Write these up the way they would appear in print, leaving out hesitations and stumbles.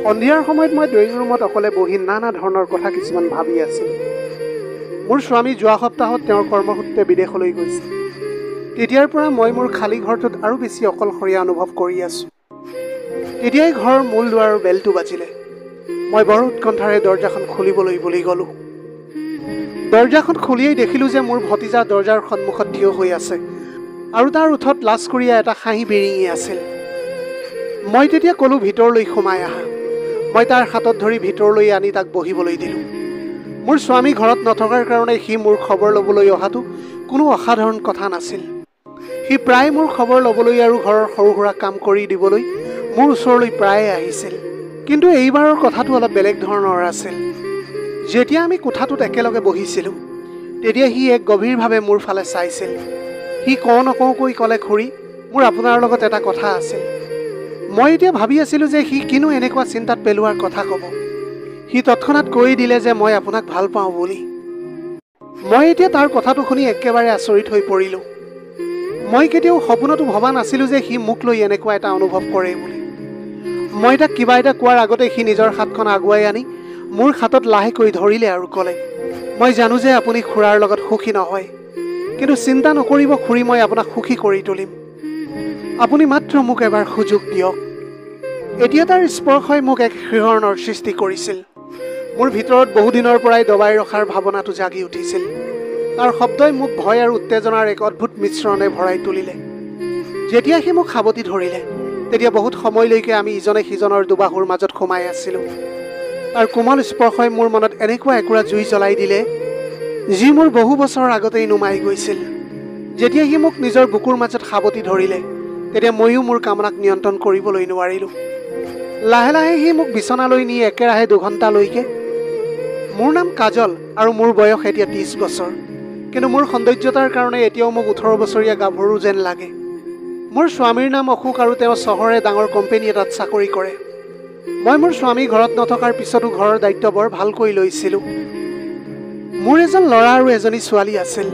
সন্ধিয়াৰ সময়ত মই ড্ৰয়িং ৰুমত অকলে বহি নানা ধৰণৰ কথা কিছুমান ভাবি আছিলোঁ। মোৰ স্বামী যোৱা সপ্তাহত তেওঁৰ কৰ্মসূত্ৰে বিদেশলৈ গৈছে। তেতিয়াৰ পৰা মই মোৰ খালী ঘৰটোত আৰু বেছি অকলশৰীয়া অনুভৱ কৰি আছোঁ। তেতিয়াই ঘৰৰ মূল দুৱাৰৰ বেলটো বাজিলে। মই বৰ উৎকণ্ঠাৰে দৰ্জাখন খুলিবলৈ বুলি গ'লোঁ। দৰ্জাখন খুলিয়েই দেখিলোঁ যে মোৰ ভতিজা দৰ্জাৰ সন্মুখত থিয় হৈ আছে আৰু তাৰ ওঠত লাজকুৰীয়া এটা হাঁহি বিৰিঙি আছিল। মই তেতিয়া ক'লোঁ, ভিতৰলৈ সোমাই আহা। মই তাৰ হাতত ধৰি ভিতৰলৈ আনি তাক বহিবলৈ দিলোঁ। মোৰ স্বামী ঘৰত নথকাৰ কাৰণে সি মোৰ খবৰ ল'বলৈ অহাটো কোনো অসাধাৰণ কথা নাছিল। সি প্ৰায় মোৰ খবৰ ল'বলৈ আৰু ঘৰৰ সৰু সুৰা কাম কৰি দিবলৈ মোৰ ওচৰলৈ প্ৰায়ে আহিছিল। কিন্তু এইবাৰৰ কথাটো অলপ বেলেগ ধৰণৰ আছিল। যেতিয়া আমি কোঠাটোত একেলগে বহিছিলোঁ, তেতিয়া সি এক গভীৰভাৱে মোৰ ফালে চাইছিল। সি কওঁ নকওঁকৈ ক'লে, খুৰী, মোৰ আপোনাৰ লগত এটা কথা আছিল। মই এতিয়া ভাবি আছিলোঁ যে সি কিনো এনেকুৱা চিন্তাত পেলোৱাৰ কথা ক'ব। সি তৎক্ষণাত কৈ দিলে যে মই আপোনাক ভাল পাওঁ বুলি। মই এতিয়া তাৰ কথাটো শুনি একেবাৰে আচৰিত হৈ পৰিলোঁ। মই কেতিয়াও সপোনতো ভবা নাছিলোঁ যে সি মোক লৈ এনেকুৱা এটা অনুভৱ কৰে বুলি। মই তাক কিবা এটা কোৱাৰ আগতে সি নিজৰ হাতখন আগুৱাই আনি মোৰ হাতত লাহেকৈ ধৰিলে আৰু ক'লে, মই জানো যে আপুনি খুৰাৰ লগত সুখী নহয়, কিন্তু চিন্তা নকৰিব খুৰী, মই আপোনাক সুখী কৰি তুলিম। আপুনি মাত্ৰ মোক এবাৰ সুযোগ দিয়ক। এতিয়া তাৰ স্পৰ্শই মোক এক শিহৰণৰ সৃষ্টি কৰিছিল। মোৰ ভিতৰত বহুদিনৰ পৰাই দবাই ৰখাৰ ভাৱনাটো জাগি উঠিছিল। তাৰ শব্দই মোক ভয় আৰু উত্তেজনাৰ এক অদ্ভুত মিশ্ৰণে ভৰাই তুলিলে। যেতিয়া সি মোক সাৱটি ধৰিলে, তেতিয়া বহুত সময়লৈকে আমি ইজনে সিজনৰ দুবাহুৰ মাজত সোমাই আছিলোঁ। তাৰ কোমল স্পৰ্শই মোৰ মনত এনেকুৱা একুৰা জুই জ্বলাই দিলে, যি মোৰ বহু বছৰ আগতেই নুমাই গৈছিল। যেতিয়া সি মোক নিজৰ বুকুৰ মাজত সাৱটি ধৰিলে, তেতিয়া ময়ো মোৰ কামনাক নিয়ন্ত্ৰণ কৰিবলৈ নোৱাৰিলোঁ। লাহে লাহে সি মোক বিচনালৈ নি একেৰাহে 2 ঘণ্টালৈকে। মোৰ নাম কাজল আৰু মোৰ বয়স এতিয়া 30 বছৰ। কিন্তু মোৰ সৌন্দৰ্যতাৰ কাৰণে এতিয়াও মোক 18 বছৰীয়া গাভৰু যেন লাগে। মোৰ স্বামীৰ নাম অশোক আৰু তেওঁ চহৰৰে ডাঙৰ কোম্পানী এটাত চাকৰি কৰে। মই মোৰ স্বামী ঘৰত নথকাৰ পিছতো ঘৰৰ দায়িত্ব বৰ ভালকৈ লৈছিলোঁ। মোৰ এজন ল'ৰা আৰু এজনী ছোৱালী আছিল।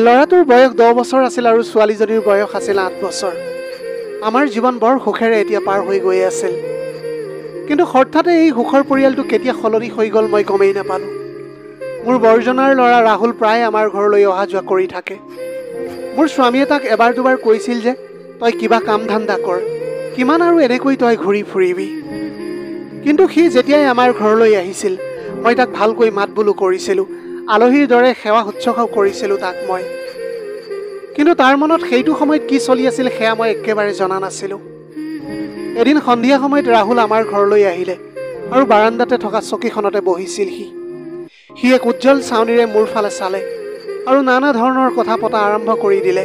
ল'ৰাটোৰ বয়স 10 বছৰ আছিল আৰু ছোৱালীজনীৰ বয়স আছিল 8 বছৰ। আমাৰ জীৱন বৰ সুখেৰে এতিয়া পাৰ হৈ গৈ আছিল। কিন্তু হঠাতে এই সুখৰ পৰিয়ালটো কেতিয়া সলনি হৈ গ'ল মই গমেই নাপালোঁ। মোৰ বৰজনাৰ ল'ৰা ৰাহুল প্ৰায় আমাৰ ঘৰলৈ অহা যোৱা কৰি থাকে। মোৰ স্বামীয়ে তাক এবাৰ দুবাৰ কৈছিল যে, তই কিবা কাম ধান্দা কৰ, কিমান আৰু এনেকৈ তই ঘূৰি ফুৰিবি। কিন্তু সি যেতিয়াই আমাৰ ঘৰলৈ আহিছিল, মই তাক ভালকৈ মাত বোলো কৰিছিলোঁ, আলহীৰ দৰে সেৱা শুশ্ৰূষাও কৰিছিলোঁ তাক মই। কিন্তু তাৰ মনত সেইটো সময়ত কি চলি আছিল সেয়া মই একেবাৰে জনা নাছিলোঁ। এদিন সন্ধিয়া সময়ত ৰাহুল আমাৰ ঘৰলৈ আহিলে আৰু বাৰাণ্ডাতে থকা চকীখনতে বহিছিল সি এক উজ্জ্বল চাৱনিৰে মোৰ ফালে চালে আৰু নানা ধৰণৰ কথা পতা আৰম্ভ কৰি দিলে।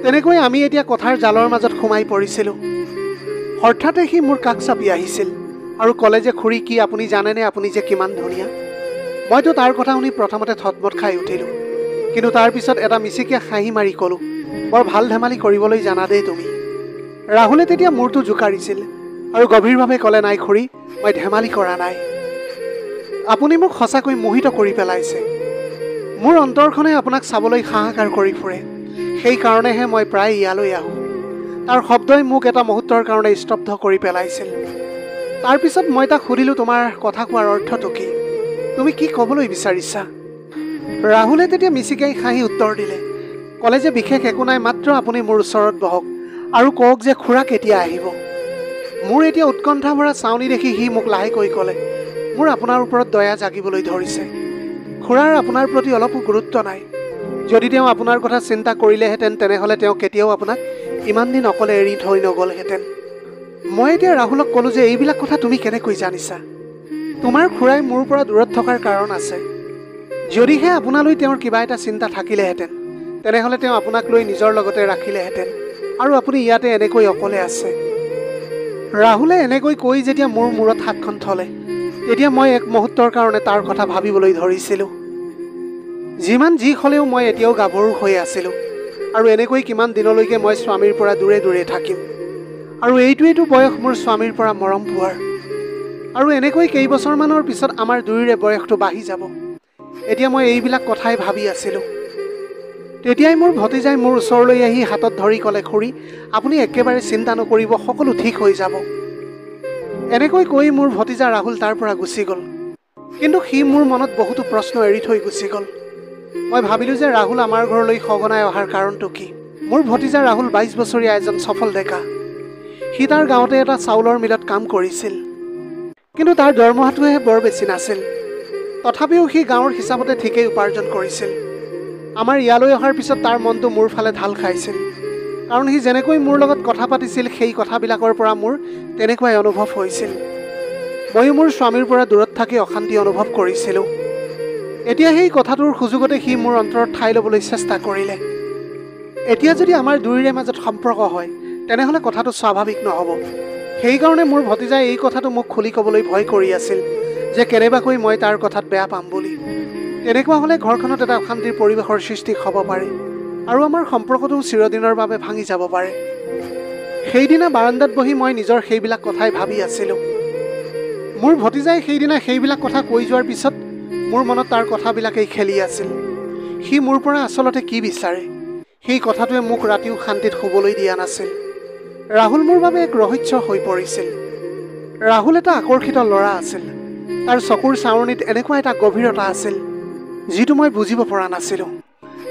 তেনেকৈ আমি এতিয়া কথাৰ জালৰ মাজত সোমাই পৰিছিলোঁ। হঠাতে সি মোৰ কাষ চাপি আহিছিল আৰু ক'লে যে, খুৰী, কি আপুনি জানেনে আপুনি যে কিমান ধুনীয়া? মইতো তাৰ কথা শুনি প্ৰথমতে থতমত খাই উঠিলোঁ। কিন্তু তাৰ পিছত এটা মিচিকীয়া হাঁহি মাৰি ক'লোঁ, বৰ ভাল ধেমালি কৰিবলৈ জানা দেই তুমি। ৰাহুলে তেতিয়া মূৰটো জোকাৰিছিল আৰু গভীৰভাৱে ক'লে, নাই খুৰী, মই ধেমালি কৰা নাই। আপুনি মোক সঁচাকৈ মোহিত কৰি পেলাইছে। মোৰ অন্তৰখনে আপোনাক চাবলৈ হাহাকাৰ কৰি ফুৰে। সেইকাৰণেহে মই প্ৰায় ইয়ালৈ আহোঁ। তাৰ শব্দই মোক এটা মুহূৰ্তৰ কাৰণে স্তব্ধ কৰি পেলাইছিল। তাৰপিছত মই তাক সুধিলোঁ, তোমাৰ কথা কোৱাৰ অৰ্থটো কি? তুমি কি ক'বলৈ বিচাৰিছা? ৰাহুলে তেতিয়া মিচিকাই হাঁহি উত্তৰ দিলে, ক'লে যে বিশেষ একো নাই, মাত্ৰ আপুনি মোৰ ওচৰত বহক আৰু কওক যে খুৰা কেতিয়া আহিব। মোৰ এতিয়া উৎকণ্ঠা ভৰা চাউনি দেখি সি মোক লাহেকৈ ক'লে, মোৰ আপোনাৰ ওপৰত দয়া জাগিবলৈ ধৰিছে। খুৰাৰ আপোনাৰ প্ৰতি অলপো গুৰুত্ব নাই। যদি তেওঁ আপোনাৰ কথা চিন্তা কৰিলেহেঁতেন, তেনেহ'লে তেওঁ কেতিয়াও আপোনাক ইমান দিন অকলে এৰি থৈ নগ'লহেঁতেন। মই এতিয়া ৰাহুলক ক'লোঁ যে, এইবিলাক কথা তুমি কেনেকৈ জানিছা? তোমাৰ খুৰাই মোৰ পৰা দূৰত থকাৰ কাৰণ আছে। যদিহে আপোনালৈ তেওঁৰ কিবা এটা চিন্তা থাকিলেহেঁতেন, তেনেহ'লে তেওঁ আপোনাক লৈ নিজৰ লগতে ৰাখিলেহেঁতেন আৰু আপুনি ইয়াতে এনেকৈ অকলে আছে। ৰাহুলে এনেকৈ কৈ যেতিয়া মোৰ মূৰত হাতখন থলে, তেতিয়া মই এক মুহূৰ্তৰ কাৰণে তাৰ কথা ভাবিবলৈ ধৰিছিলোঁ। যিমান যি হ'লেও মই এতিয়াও গাভৰু হৈ আছিলোঁ আৰু এনেকৈ কিমান দিনলৈকে মই স্বামীৰ পৰা দূৰে দূৰে থাকিম। আৰু এইটোৱেইটো বয়স মোৰ স্বামীৰ পৰা মৰম পোৱাৰ। আৰু এনেকৈ কেইবছৰমানৰ পিছত আমাৰ দুয়োৰে বয়সটো বাঢ়ি যাব। এতিয়া মই এইবিলাক কথাই ভাবি আছিলোঁ। তেতিয়াই মোৰ ভতিজাই মোৰ ওচৰলৈ আহি হাতত ধৰি ক'লে, খুৰী, আপুনি একেবাৰে চিন্তা নকৰিব, সকলো ঠিক হৈ যাব। এনেকৈ কৈ মোৰ ভতিজা ৰাহুল তাৰ পৰা গুচি গ'ল। কিন্তু সি মোৰ মনত বহুতো প্ৰশ্ন এৰি থৈ গুচি গ'ল। মই ভাবিলোঁ যে ৰাহুল আমাৰ ঘৰলৈ সঘনাই অহাৰ কাৰণটো কি। মোৰ ভতিজা ৰাহুল 22 বছৰীয়া এজন সফল ডেকা। সি তাৰ গাঁৱতে এটা চাউলৰ মিলত কাম কৰিছিল, কিন্তু তাৰ দৰমহাটোহে বৰ বেছি নাছিল। তথাপিও সি গাঁৱৰ হিচাপতে ঠিকেই উপাৰ্জন কৰিছিল। আমাৰ ইয়ালৈ অহাৰ পিছত তাৰ মনটো মোৰ ফালে ঢাল খাইছিল, কাৰণ সি যেনেকৈ মোৰ লগত কথা পাতিছিল সেই কথাবিলাকৰ পৰা মোৰ তেনেকুৱাই অনুভৱ হৈছিল। ময়ো মোৰ স্বামীৰ পৰা দূৰত থাকি অশান্তি অনুভৱ কৰিছিলোঁ। এতিয়া সেই কথাটোৰ সুযোগতে সি মোৰ অন্তৰত ঠাই ল'বলৈ চেষ্টা কৰিলে। এতিয়া যদি আমাৰ দুয়োৰে মাজত সম্পৰ্ক হয় তেনেহ'লে কথাটো স্বাভাৱিক নহ'ব। সেইকাৰণে মোৰ ভতিজাই এই কথাটো মোক খুলি ক'বলৈ ভয় কৰি আছিল যে কেনেবাকৈ মই তাৰ কথাত বেয়া পাম বুলি। তেনেকুৱা হ'লে ঘৰখনত এটা অশান্তিৰ পৰিৱেশৰ সৃষ্টি হ'ব পাৰে আৰু আমাৰ সম্পৰ্কটো চিৰদিনৰ বাবে ভাঙি যাব পাৰে। সেইদিনা বাৰান্দাত বহি মই নিজৰ সেইবিলাক কথাই ভাবি আছিলোঁ। মোৰ ভতিজাই সেইদিনা সেইবিলাক কথা কৈ যোৱাৰ পিছত মোৰ মনত তাৰ কথাবিলাকেই খেলি আছিল। সি মোৰ পৰা আচলতে কি বিচাৰে সেই কথাটোৱে মোক ৰাতিও শান্তিত শুবলৈ দিয়া নাছিল। ৰাহুল মোৰ বাবে এক ৰহস্য হৈ পৰিছিল। ৰাহুল এটা আকৰ্ষিত ল'ৰা আছিল। তাৰ চকুৰ চাৱনিত এনেকুৱা এটা গভীৰতা আছিল যিটো মই বুজিব পৰা নাছিলোঁ।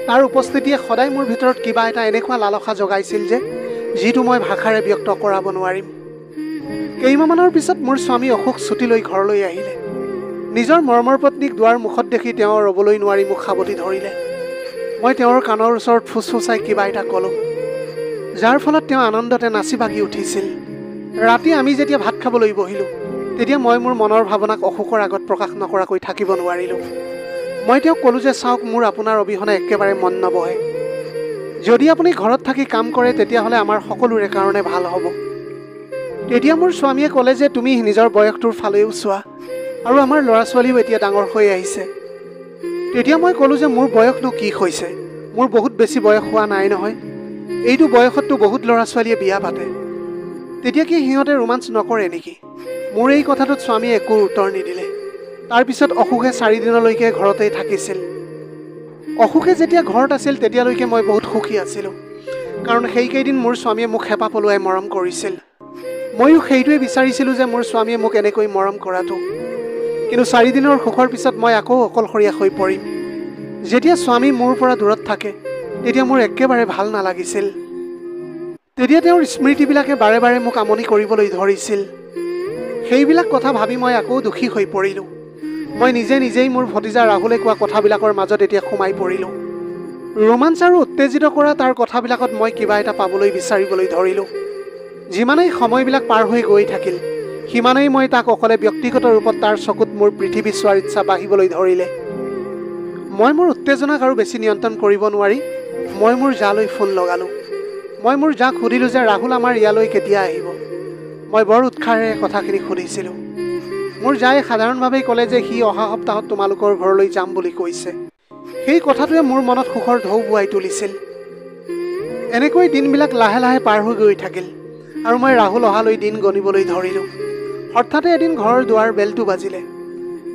তাৰ উপস্থিতিয়ে সদায় মোৰ ভিতৰত কিবা এটা এনেকুৱা লালসা জগাইছিল যে যিটো মই ভাষাৰে ব্যক্ত কৰাব নোৱাৰিম। কেইমাহমানৰ পিছত মোৰ স্বামী অসুখ ছুটি লৈ ঘৰলৈ আহিলে। নিজৰ মৰমৰ পত্নীক দুৱাৰ মুখত দেখি তেওঁ ৰ'বলৈ নোৱাৰি মোক সাৱটি ধৰিলে। মই তেওঁৰ কাণৰ ওচৰত ফুচফুচাই কিবা এটা ক'লোঁ, যাৰ ফলত তেওঁ আনন্দতে নাচি বাগি উঠিছিল। ৰাতি আমি যেতিয়া ভাত খাবলৈ বহিলোঁ তেতিয়া মই মোৰ মনৰ ভাৱনাক অসুখৰ আগত প্ৰকাশ নকৰাকৈ থাকিব নোৱাৰিলোঁ। মই তেওঁক ক'লোঁ যে চাওক, মোৰ আপোনাৰ অবিহনে একেবাৰে মন নবহে। যদি আপুনি ঘৰত থাকি কাম কৰে তেতিয়াহ'লে আমাৰ সকলোৰে কাৰণে ভাল হ'ব। তেতিয়া মোৰ স্বামীয়ে ক'লে যে তুমি নিজৰ বয়সটোৰ ফালেও চোৱা, আৰু আমাৰ ল'ৰা ছোৱালীও এতিয়া ডাঙৰ হৈ আহিছে। তেতিয়া মই ক'লোঁ যে মোৰ বয়সনো কি হৈছে, মোৰ বহুত বেছি বয়স হোৱা নাই নহয়। এইটো বয়সততো বহুত ল'ৰা ছোৱালীয়ে বিয়া পাতে। তেতিয়া কি সিহঁতে ৰোমাঞ্চ নকৰে নেকি? মোৰ এই কথাটোত স্বামীয়ে একো উত্তৰ নিদিলে। তাৰপিছত অসুখে 4 দিনলৈকে ঘৰতেই থাকিছিল। অসুখে যেতিয়া ঘৰত আছিল তেতিয়ালৈকে মই বহুত সুখী আছিলোঁ, কাৰণ সেইকেইদিন মোৰ স্বামীয়ে মোক হেঁপা পলুৱাই মৰম কৰিছিল। ময়ো সেইটোৱে বিচাৰিছিলোঁ যে মোৰ স্বামীয়ে মোক এনেকৈ মৰম কৰাটো। কিন্তু 4 দিনৰ সুখৰ পিছত মই আকৌ অকলশৰীয়া হৈ পৰিম। যেতিয়া স্বামী মোৰ পৰা দূৰত থাকে তেতিয়া মোৰ একেবাৰে ভাল নালাগিছিল। তেতিয়া তেওঁৰ স্মৃতিবিলাকে বাৰে বাৰে মোক আমনি কৰিবলৈ ধৰিছিল। সেইবিলাক কথা ভাবি মই আকৌ দুখী হৈ পৰিলোঁ। মই নিজেই মোৰ ভতিজা ৰাহুলে কোৱা কথাবিলাকৰ মাজত এতিয়া সোমাই পৰিলোঁ। ৰোমাঞ্চ আৰু উত্তেজিত কৰা তাৰ কথাবিলাকত মই কিবা এটা পাবলৈ বিচাৰিবলৈ ধৰিলোঁ। যিমানেই সময়বিলাক পাৰ হৈ গৈ থাকিল সিমানেই মই তাক অকলে ব্যক্তিগত ৰূপত তাৰ চকুত মোৰ পৃথিৱী চোৱাৰ ইচ্ছা বাঢ়িবলৈ ধৰিলে। মই মোৰ উত্তেজনাক আৰু বেছি নিয়ন্ত্ৰণ কৰিব নোৱাৰি মই মোৰ জালৈ ফোন লগালোঁ। মই মোৰ জাক সুধিলোঁ যে ৰাহুল আমাৰ ইয়ালৈ কেতিয়া আহিব। মই বৰ উৎসাহেৰে কথাখিনি সুধিছিলোঁ। মোৰ জায়ে সাধাৰণভাৱেই ক'লে যে সি অহা সপ্তাহত তোমালোকৰ ঘৰলৈ যাম বুলি কৈছে। সেই কথাটোৱে মোৰ মনত সুখৰ ঢৌ বোৱাই তুলিছিল। এনেকৈ দিনবিলাক লাহে লাহে পাৰ হৈ গৈ থাকিল আৰু মই ৰাহুল অহালৈ দিন গণিবলৈ ধৰিলোঁ। হঠাতে এদিন ঘৰৰ দুৱাৰ বেলটো বাজিলে।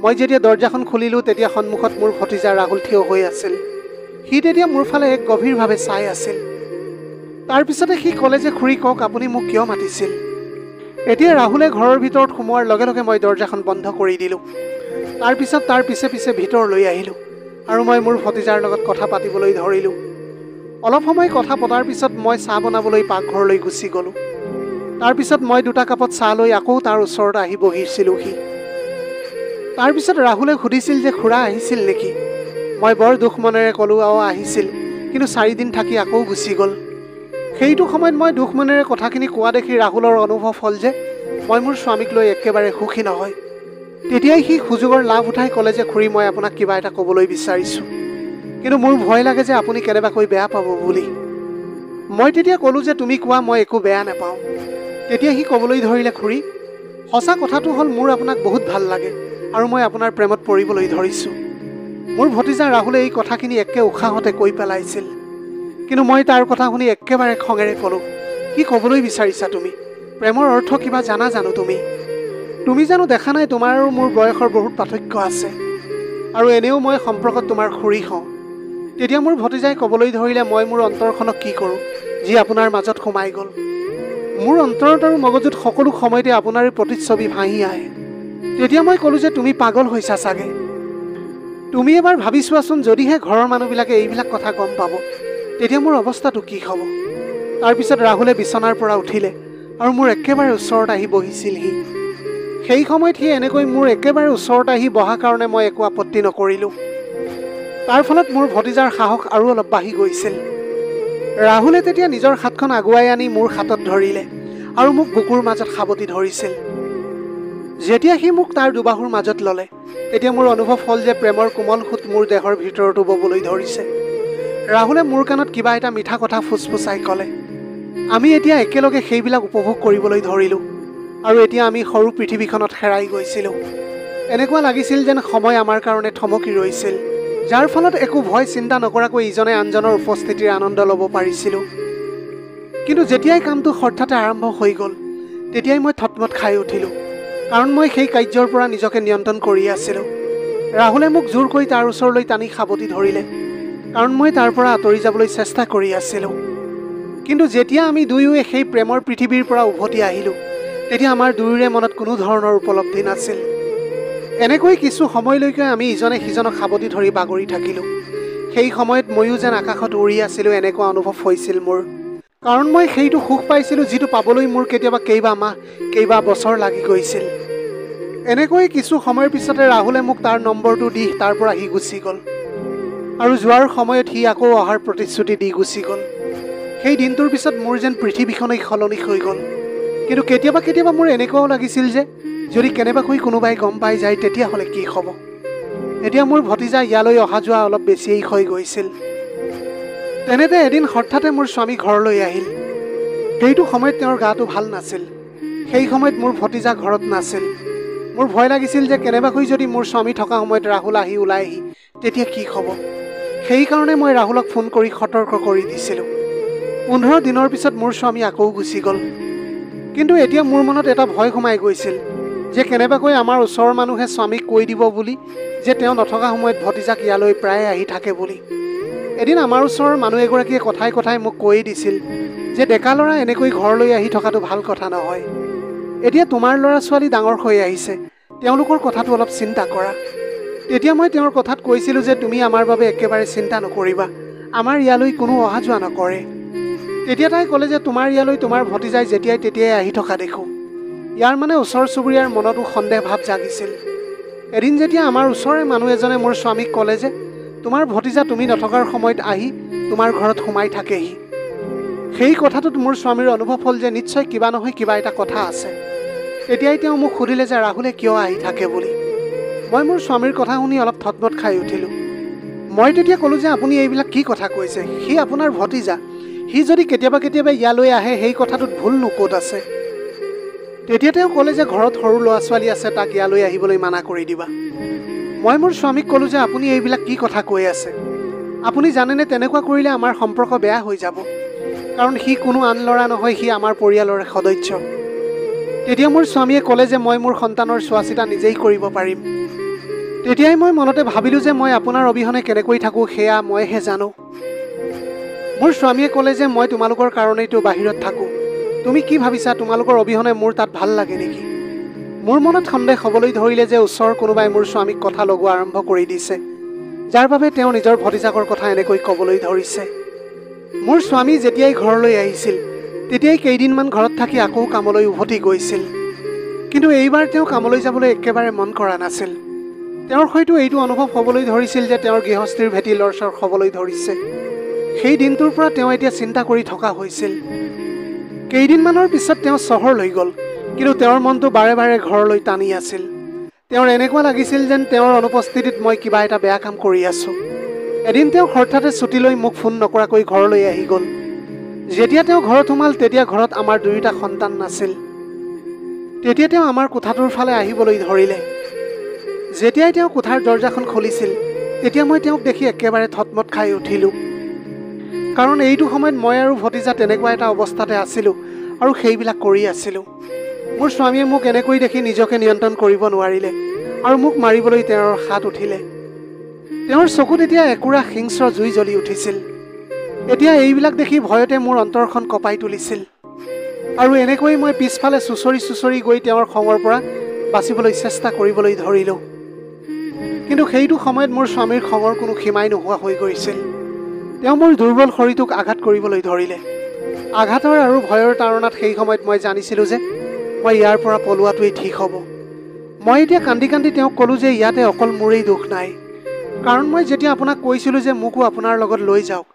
মই যেতিয়া দৰজাখন খুলিলোঁ তেতিয়া সন্মুখত মোৰ ভতিজা ৰাহুল থিয় হৈ আছিল। সি তেতিয়া মোৰ ফালে এক গভীৰভাৱে চাই আছিল। তাৰপিছতে সি ক'লে যে খুৰী কওক, আপুনি মোক কিয় মাতিছিল? এতিয়া ৰাহুলে ঘৰৰ ভিতৰত সোমোৱাৰ লগে লগে মই দৰজাখন বন্ধ কৰি দিলোঁ। তাৰপিছত তাৰ পিছে পিছে ভিতৰলৈ আহিলোঁ আৰু মই মোৰ ভতিজাৰ লগত কথা পাতিবলৈ ধৰিলোঁ। অলপ সময় কথা পতাৰ পিছত মই চাহ বনাবলৈ পাকঘৰলৈ গুচি গ'লোঁ। তাৰপিছত মই 2টা কাপত চাহ লৈ আকৌ তাৰ ওচৰত আহি বহিছিলোঁহি। তাৰপিছত ৰাহুলে সুধিছিল যে খুৰা আহিছিল নেকি? মই বৰ দুখ মনেৰে ক'লোঁ, আহিছিল, কিন্তু 4 দিন থাকি আকৌ গুচি গ'ল। সেইটো সময়ত মই দুখ মনেৰে কথাখিনি কোৱা দেখি ৰাহুলৰ অনুভৱ হ'ল যে মই মোৰ স্বামীক লৈ একেবাৰে সুখী নহয়। তেতিয়াই সি সুযোগৰ লাভ উঠাই ক'লে যে খুৰী, মই আপোনাক কিবা এটা ক'বলৈ বিচাৰিছোঁ, কিন্তু মোৰ ভয় লাগে যে আপুনি কেনেবাকৈ বেয়া পাব বুলি। মই তেতিয়া ক'লোঁ যে তুমি কোৱা, মই একো বেয়া নাপাওঁ। তেতিয়া সি ক'বলৈ ধৰিলে, খুৰী, সঁচা কথাটো হ'ল মোৰ আপোনাক বহুত ভাল লাগে আৰু মই আপোনাৰ প্ৰেমত পৰিবলৈ ধৰিছোঁ। মোৰ ভতিজা ৰাহুলে এই কথাখিনি একে উশাহতে কৈ পেলাইছিল, কিন্তু মই তাৰ কথা শুনি একেবাৰে খঙেৰে ক'লোঁ, কি ক'বলৈ বিচাৰিছা তুমি? প্ৰেমৰ অৰ্থ কিবা জানা জানো তুমি? তুমি জানো দেখা নাই তোমাৰ আৰু মোৰ বয়সৰ বহুত পাৰ্থক্য আছে, আৰু এনেও মই সম্পৰ্কত তোমাৰ খুৰী হওঁ। তেতিয়া মোৰ ভতিজাই ক'বলৈ ধৰিলে, মই মোৰ অন্তৰখনক কি কৰোঁ যি আপোনাৰ মাজত সোমাই গ'ল। মোৰ অন্তৰত আৰু মগজুত সকলো সময়তে আপোনাৰ প্ৰতিচ্ছবি ভাহি আহে। তেতিয়া মই ক'লোঁ যে তুমি পাগল হৈছা চাগে। তুমি এবাৰ ভাবি চোৱাচোন, যদিহে ঘৰৰ মানুহবিলাকে এইবিলাক কথা গম পাব, তেতিয়া মোৰ অৱস্থাটো কি হ'ব। তাৰপিছত ৰাহুলে বিচনাৰ পৰা উঠিলে আৰু মোৰ একেবাৰে ওচৰত আহি বহিছিলহি। সেই সময়ত সি এনেকৈ মোৰ একেবাৰে ওচৰত আহি বহা কাৰণে মই একো আপত্তি নকৰিলোঁ। তাৰ ফলত মোৰ ভতিজাৰ সাহস আৰু অলপ বাঢ়ি গৈছিল। ৰাহুলে তেতিয়া নিজৰ হাতখন আগুৱাই আনি মোৰ হাতত ধৰিলে আৰু মোক বুকুৰ মাজত সাৱটি ধৰিছিল। যেতিয়া সি মোক তাৰ দুবাহুৰ মাজত ল'লে, তেতিয়া মোৰ অনুভৱ হ'ল যে প্ৰেমৰ কোমল সোঁত মোৰ দেহৰ ভিতৰতো ববলৈ ধৰিছে। ৰাহুলে মোৰ কাণত কিবা এটা মিঠা কথা ফুচফুচাই ক'লে। আমি এতিয়া একেলগে সেইবিলাক উপভোগ কৰিবলৈ ধৰিলোঁ আৰু এতিয়া আমি সৰু পৃথিৱীখনত হেৰাই গৈছিলোঁ। এনেকুৱা লাগিছিল যেন সময় আমাৰ কাৰণে থমকি ৰৈছিল, যাৰ ফলত একো ভয় চিন্তা নকৰাকৈ ইজনে আনজনৰ উপস্থিতিৰ আনন্দ ল'ব পাৰিছিলোঁ। কিন্তু যেতিয়াই কামটো হঠাতে আৰম্ভ হৈ গ'ল, তেতিয়াই মই থতমত খাই উঠিলোঁ, কাৰণ মই সেই কাৰ্যৰ পৰা নিজকে নিয়ন্ত্ৰণ কৰি আছিলোঁ। ৰাহুলে মোক জোৰ কৰি তাৰ ওচৰলৈ টানি সাৱটি ধৰিলে, কাৰণ মই তাৰ পৰা আঁতৰি যাবলৈ চেষ্টা কৰি আছিলোঁ। কিন্তু যেতিয়া আমি দুয়োৱে সেই প্ৰেমৰ পৃথিৱীৰ পৰা উভতি আহিলোঁ, তেতিয়া আমাৰ দুয়োৰে মনত কোনো ধৰণৰ উপলব্ধি নাছিল। এনেকৈ কিছু সময়লৈকে আমি ইজনে সিজনক সাৱটি ধৰি বাগৰি থাকিলোঁ। সেই সময়ত ময়ো যেন আকাশত উৰি আছিলোঁ এনেকুৱা অনুভৱ হৈছিল মোৰ, কাৰণ মই সেইটো সুখ পাইছিলোঁ যিটো পাবলৈ মোৰ কেতিয়াবা কেইবা মাহ কেইবা বছৰ লাগি গৈছিল। এনেকৈ কিছু সময়ৰ পিছতে ৰাহুলে মোক তাৰ নম্বৰটো দি তাৰ পৰা সি গুচি গ'ল আৰু যোৱাৰ সময়ত সি আকৌ অহাৰ প্ৰতিশ্ৰুতি দি গুচি গ'ল। সেই দিনটোৰ পিছত মোৰ যেন পৃথিৱীখনেই সলনি হৈ গ'ল। কিন্তু কেতিয়াবা কেতিয়াবা মোৰ এনেকুৱাও লাগিছিল যে যদি কেনেবাকৈ কোনোবাই গম পাই যায় তেতিয়াহ'লে কি হ'ব। এতিয়া মোৰ ভতিজা ইয়ালৈ অহা যোৱা অলপ বেছিয়েই হৈ গৈছিল। তেনেতে এদিন হঠাতে মোৰ স্বামী ঘৰলৈ আহিল। সেইটো সময়ত তেওঁৰ গাটো ভাল নাছিল। সেই সময়ত মোৰ ভতিজা ঘৰত নাছিল। মোৰ ভয় লাগিছিল যে কেনেবাকৈ যদি মোৰ স্বামী থকা সময়ত ৰাহুল আহি ওলাইহি তেতিয়া কি হ'ব। সেইকাৰণে মই ৰাহুলক ফোন কৰি সতৰ্ক কৰি দিছিলোঁ। 15 দিনৰ পিছত মোৰ স্বামী আকৌ গুচি গ'ল। কিন্তু এতিয়া মোৰ মনত এটা ভয় সোমাই গৈছিল যে কেনেবাকৈ আমাৰ ওচৰৰ মানুহে স্বামীক কৈ দিব বুলি যে তেওঁ নথকা সময়ত ভতিজাক ইয়ালৈ প্ৰায় আহি থাকে বুলি। এদিন আমাৰ ওচৰৰ মানুহ এগৰাকীয়ে কথাই কথাই মোক কৈ দিছিল যে ডেকা ল'ৰা এনেকৈ ঘৰলৈ আহি থকাটো ভাল কথা নহয়। এতিয়া তোমাৰ ল'ৰা ছোৱালী ডাঙৰ হৈ আহিছে, তেওঁলোকৰ কথাটো অলপ চিন্তা কৰা। তেতিয়া মই তেওঁৰ কথাত কৈছিলোঁ যে তুমি আমাৰ বাবে একেবাৰে চিন্তা নকৰিবা, আমাৰ ইয়ালৈ কোনো অহা যোৱা নকৰে। তেতিয়া তাই ক'লে যে তোমাৰ ইয়ালৈ তোমাৰ ভতিজাই যেতিয়াই তেতিয়াই আহি থকা দেখোঁ। ইয়াৰ মানে ওচৰ চুবুৰীয়াৰ মনতো সন্দেহ ভাৱ জাগিছিল। এদিন যেতিয়া আমাৰ ওচৰৰে মানুহ এজনে মোৰ স্বামীক ক'লে যে তোমাৰ ভতিজা তুমি নথকাৰ সময়ত আহি তোমাৰ ঘৰত সোমাই থাকেহি, সেই কথাটোত মোৰ স্বামীৰ অনুভৱ হ'ল যে নিশ্চয় কিবা নহয় কিবা এটা কথা আছে। তেতিয়াই তেওঁ মোক সুধিলে যে ৰাহুলে কিয় আহি থাকে বুলি। মই মোৰ স্বামীৰ কথা শুনি অলপ থতমত খাই উঠিলোঁ। মই তেতিয়া ক'লোঁ যে আপুনি এইবিলাক কি কথা কৈছে, সি আপোনাৰ ভতিজা, সি যদি কেতিয়াবা কেতিয়াবা ইয়ালৈ আহে সেই কথাটোত ভুলনো ক'ত আছে। তেতিয়া তেওঁ ক'লে যে ঘৰত সৰু ল'ৰা ছোৱালী আছে, তাক ইয়ালৈ আহিবলৈ মানা কৰি দিবা। মই মোৰ স্বামীক ক'লোঁ যে আপুনি এইবিলাক কি কথা কৈ আছে, আপুনি জানেনে তেনেকুৱা কৰিলে আমাৰ সম্পৰ্ক বেয়া হৈ যাব, কাৰণ সি কোনো আন ল'ৰা নহয়, সি আমাৰ পৰিয়ালৰ সদস্য। তেতিয়া মোৰ স্বামীয়ে ক'লে যে মই মোৰ সন্তানৰ চোৱা চিতা নিজেই কৰিব পাৰিম। তেতিয়াই মই মনতে ভাবিলোঁ যে মই আপোনাৰ অবিহনে কেনেকৈ থাকোঁ সেয়া মইহে জানো। মোৰ স্বামীয়ে ক'লে যে মই তোমালোকৰ কাৰণেইতো বাহিৰত থাকোঁ, তুমি কি ভাবিছা তোমালোকৰ অবিহনে মোৰ তাত ভাল লাগে নেকি। মোৰ মনত সন্দেহ হ'বলৈ ধৰিলে যে ওচৰৰ কোনোবাই মোৰ স্বামীক কথা লগোৱা আৰম্ভ কৰি দিছে, যাৰ বাবে তেওঁ নিজৰ ভতিজাকৰ কথা এনেকৈ ক'বলৈ ধৰিছে। মোৰ স্বামী যেতিয়াই ঘৰলৈ আহিছিল তেতিয়াই কেইদিনমান ঘৰত থাকি আকৌ কামলৈ উভতি গৈছিল। কিন্তু এইবাৰ তেওঁ কামলৈ যাবলৈ একেবাৰে মন কৰা নাছিল। তেওঁৰ হয়তো এইটো অনুভৱ হ'বলৈ ধৰিছিল যে তেওঁৰ গৃহস্থীৰ ভেটি লৰচৰ হ'বলৈ ধৰিছে। সেই দিনটোৰ পৰা তেওঁ এতিয়া চিন্তা কৰি থকা হৈছিল। কেইদিনমানৰ পিছত তেওঁ চহৰলৈ গ'ল, কিন্তু তেওঁৰ মনটো বাৰে বাৰে ঘৰলৈ টানি আছিল। তেওঁৰ এনেকুৱা লাগিছিল যেন তেওঁৰ অনুপস্থিতিত মই কিবা এটা বেয়া কাম কৰি আছোঁ। এদিন তেওঁ হঠাতে ছুটী লৈ মোক ফোন নকৰাকৈ ঘৰলৈ আহি গ'ল। যেতিয়া তেওঁ ঘৰত সোমাল তেতিয়া ঘৰত আমাৰ দুয়োটা সন্তান নাছিল। তেতিয়া তেওঁ আমাৰ কোঠাটোৰ ফালে আহিবলৈ ধৰিলে। যেতিয়াই তেওঁ কোঠাৰ দৰজাখন খুলিছিল তেতিয়া মই তেওঁক দেখি একেবাৰে থতমত খাই উঠিলোঁ, কাৰণ এইটো সময়ত মই আৰু ভতিজা তেনেকুৱা এটা অৱস্থাতে আছিলোঁ আৰু সেইবিলাক কৰি আছিলোঁ। মোৰ স্বামীয়ে মোক এনেকৈ দেখি নিজকে নিয়ন্ত্ৰণ কৰিব নোৱাৰিলে আৰু মোক মাৰিবলৈ তেওঁৰ হাত উঠিলে। তেওঁৰ চকুত এতিয়া একুৰা হিংস্ৰ জুই জ্বলি উঠিছিল। এতিয়া এইবিলাক দেখি ভয়তে মোৰ অন্তৰখন কঁপাই তুলিছিল। আৰু এনেকৈ মই পিছফালে চুচৰি গৈ তেওঁৰ খঙৰ পৰা বাচিবলৈ চেষ্টা কৰিবলৈ ধৰিলোঁ। কিন্তু সেইটো সময়ত মোৰ স্বামীৰ খঙৰ কোনো সীমাই নোহোৱা হৈ গৈছিল। তেওঁ মোৰ দুৰ্বল শৰীৰটোক আঘাত কৰিবলৈ ধৰিলে। আঘাতৰ আৰু ভয়ৰ তাৰণাত সেই সময়ত মই জানিছিলোঁ যে মই ইয়াৰ পৰা পলোৱাটোৱেই ঠিক হ'ব। মই এতিয়া কান্দি তেওঁক ক'লোঁ যে ইয়াতে অকল মোৰেই দোষ নাই, কাৰণ মই যেতিয়া আপোনাক কৈছিলোঁ যে মোকো আপোনাৰ লগত লৈ যাওক,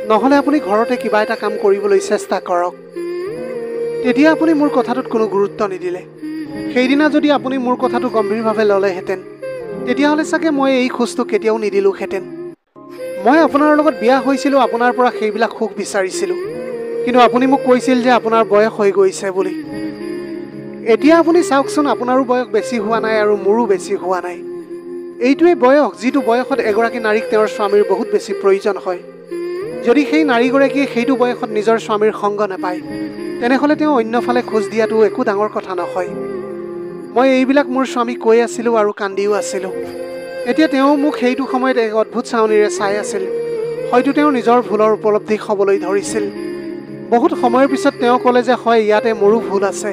নহ'লে আপুনি ঘৰতে কিবা এটা কাম কৰিবলৈ চেষ্টা কৰক। তেতিয়া আপুনি মোৰ কথাটোত কোনো গুৰুত্ব নিদিলে। সেইদিনা যদি আপুনি মোৰ কথাটো গম্ভীৰভাৱে ল'লেহেঁতেন, তেতিয়াহ'লে চাগে মই এই খোজটো কেতিয়াও নিদিলোঁহেঁতেন। মই আপোনাৰ লগত বিয়া হৈছিলোঁ, আপোনাৰ পৰা সেইবিলাক সুখ বিচাৰিছিলোঁ, কিন্তু আপুনি মোক কৈছিল যে আপোনাৰ বয়স হৈ গৈছে বুলি। এতিয়া আপুনি চাওকচোন, আপোনাৰো বয়স বেছি হোৱা নাই আৰু মোৰো বেছি হোৱা নাই। এইটোৱেই বয়স যিটো বয়সত এগৰাকী নাৰীক তেওঁৰ স্বামীৰ বহুত বেছি প্ৰয়োজন হয়। যদি সেই নাৰীগৰাকীয়ে সেইটো বয়সত নিজৰ স্বামীৰ সংগ নাপায়, তেনেহ'লে তেওঁ অন্যফালে খোজ দিয়াটো একো ডাঙৰ কথা নহয়। মই এইবিলাক মোৰ স্বামীক কৈ আছিলোঁ আৰু কান্দিও আছিলোঁ। এতিয়া তেওঁ মোক সেইটো সময়ত এক অদ্ভুত চাৱনিৰে চাই আছিল। হয়তো তেওঁ নিজৰ ভুলৰ উপলব্ধি হ'বলৈ ধৰিছিল। বহুত সময়ৰ পিছত তেওঁ ক'লে যে হয়, ইয়াতে মোৰো ভুল আছে।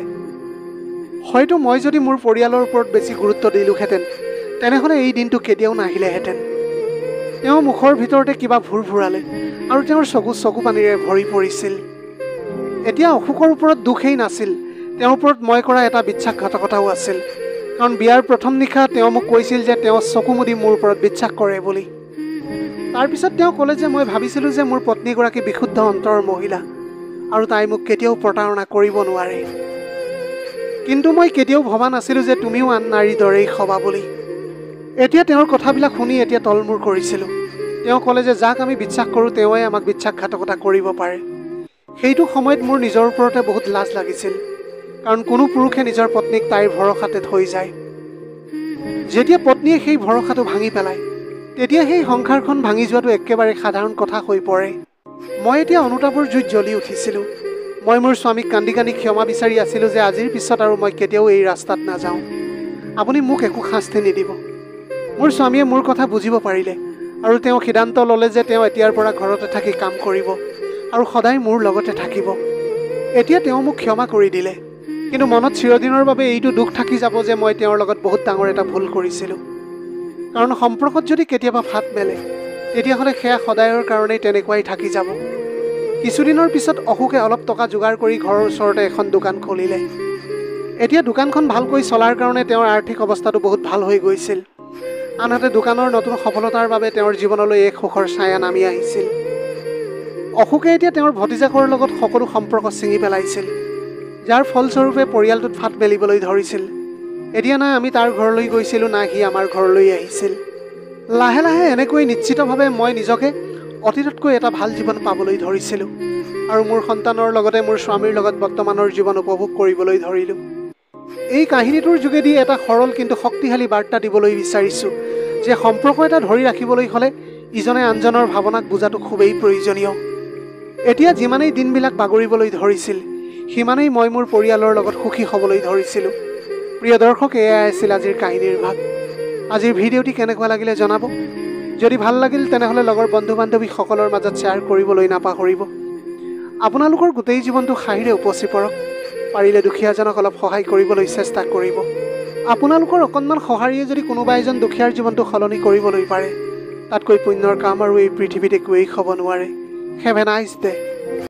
হয়তো মই যদি মোৰ পৰিয়ালৰ ওপৰত বেছি গুৰুত্ব দিলোঁহেঁতেন, তেনেহ'লে এই দিনটো কেতিয়াও নাহিলেহেঁতেন। তেওঁ মুখৰ ভিতৰতে কিবা ভুৰভুৰালে আৰু তেওঁৰ চকু পানীৰে ভৰি পৰিছিল। এতিয়া অশোকৰ ওপৰত দোষেই নাছিল, তেওঁৰ ওপৰত মই কৰা এটা বিশ্বাসঘাতকতাও আছিল। কাৰণ বিয়াৰ প্ৰথম নিশা তেওঁ মোক কৈছিল যে তেওঁ চকু মুদি মোৰ ওপৰত বিশ্বাস কৰে বুলি। তাৰপিছত তেওঁ ক'লে যে মই ভাবিছিলোঁ যে মোৰ পত্নীগৰাকী বিশুদ্ধ অন্তৰৰ মহিলা আৰু তাই মোক কেতিয়াও প্ৰতাৰণা কৰিব নোৱাৰে। কিন্তু মই কেতিয়াও ভবা নাছিলোঁ যে তুমিও আন নাৰীৰ দৰেই হ'বা বুলি। এতিয়া তেওঁৰ কথাবিলাক শুনি এতিয়া তলমূৰ কৰিছিলোঁ। তেওঁ ক'লে যে যাক আমি বিশ্বাস কৰোঁ তেওঁৱে আমাক বিশ্বাসঘাতকতা কৰিব পাৰে। সেইটো সময়ত মোৰ নিজৰ ওপৰতে বহুত লাজ লাগিছিল, কাৰণ কোনো পুৰুষে নিজৰ পত্নীক তাইৰ ভৰসাতে থৈ যায়। যেতিয়া পত্নীয়ে সেই ভৰসাটো ভাঙি পেলায়, তেতিয়া সেই সংসাৰখন ভাঙি যোৱাটো একেবাৰে সাধাৰণ কথা হৈ পৰে। মই এতিয়া অনুতাপৰ জুইত জ্বলি উঠিছিলোঁ। মই মোৰ স্বামীক কান্দি ক্ষমা বিচাৰি আছিলোঁ যে আজিৰ পিছত আৰু মই কেতিয়াও এই ৰাস্তাত নাযাওঁ। আপুনি মোক একো শাস্তি নিদিব। মোৰ স্বামীয়ে মোৰ কথা বুজিব পাৰিলে আৰু তেওঁ সিদ্ধান্ত ল'লে যে তেওঁ এতিয়াৰ পৰা ঘৰতে থাকি কাম কৰিব আৰু সদায় মোৰ লগতে থাকিব। এতিয়া তেওঁ মোক ক্ষমা কৰি দিলে, কিন্তু মনত চিৰদিনৰ বাবে এইটো দুখ থাকি যাব যে মই তেওঁৰ লগত বহুত ডাঙৰ এটা ভুল কৰিছিলোঁ। কাৰণ সম্পৰ্কত যদি কেতিয়াবা ফাট মেলে, তেতিয়াহ'লে সেয়া সদায়ৰ কাৰণেই তেনেকুৱাই থাকি যাব। কিছুদিনৰ পিছত অশোকে অলপ টকা যোগাৰ কৰি ঘৰৰ ওচৰতে এখন দোকান খুলিলে। এতিয়া দোকানখন ভালকৈ চলাৰ কাৰণে তেওঁৰ আৰ্থিক অৱস্থাটো বহুত ভাল হৈ গৈছিল। আনহাতে দোকানৰ নতুন সফলতাৰ বাবে তেওঁৰ জীৱনলৈ এক সুখৰ ছায়া নামি আহিছিল। অশোকে এতিয়া তেওঁৰ ভতিজাকৰ লগত সকলো সম্পৰ্ক ছিঙি পেলাইছিল, যাৰ ফলস্বৰূপে পৰিয়ালটোত ফাট মেলিবলৈ ধৰিছিল। এতিয়া না আমি তাৰ ঘৰলৈ গৈছিলোঁ, না সি আমাৰ ঘৰলৈ আহিছিল। লাহে লাহে এনেকৈ নিশ্চিতভাৱে মই নিজকে অতীততকৈ এটা ভাল জীৱন পাবলৈ ধৰিছিলোঁ আৰু মোৰ সন্তানৰ লগতে মোৰ স্বামীৰ লগত বৰ্তমানৰ জীৱন উপভোগ কৰিবলৈ ধৰিলোঁ। এই কাহিনীটোৰ যোগেদি এটা সৰল কিন্তু শক্তিশালী বাৰ্তা দিবলৈ বিচাৰিছোঁ যে সম্পৰ্ক এটা ধৰি ৰাখিবলৈ হ'লে ইজনে আনজনৰ ভাৱনাক বুজাটো খুবেই প্ৰয়োজনীয়। এতিয়া যিমানেই দিনবিলাক বাগৰিবলৈ ধৰিছিল, সিমানেই মই মোৰ পৰিয়ালৰ লগত সুখী হ'বলৈ ধৰিছিলোঁ। প্ৰিয় দৰ্শক, এয়াই আছিল আজিৰ কাহিনীৰ ভাগ। আজিৰ ভিডিঅ'টি কেনেকুৱা লাগিলে জনাব। যদি ভাল লাগিল তেনেহ'লে লগৰ বন্ধু বান্ধৱীসকলৰ মাজত শ্বেয়াৰ কৰিবলৈ নাপাহৰিব। আপোনালোকৰ গোটেই জীৱনটো হাঁহিৰে উপচি পৰক। পাৰিলে দুখীয়াজনক অলপ সহায় কৰিবলৈ চেষ্টা কৰিব। আপোনালোকৰ অকণমান সঁহাৰিয়ে যদি কোনোবা এজন দুখীয়াৰ জীৱনটো সলনি কৰিবলৈ পাৰে, তাতকৈ পুণ্যৰ কাম আৰু এই পৃথিৱীত একোৱেই হ'ব নোৱাৰে। Have a nice day.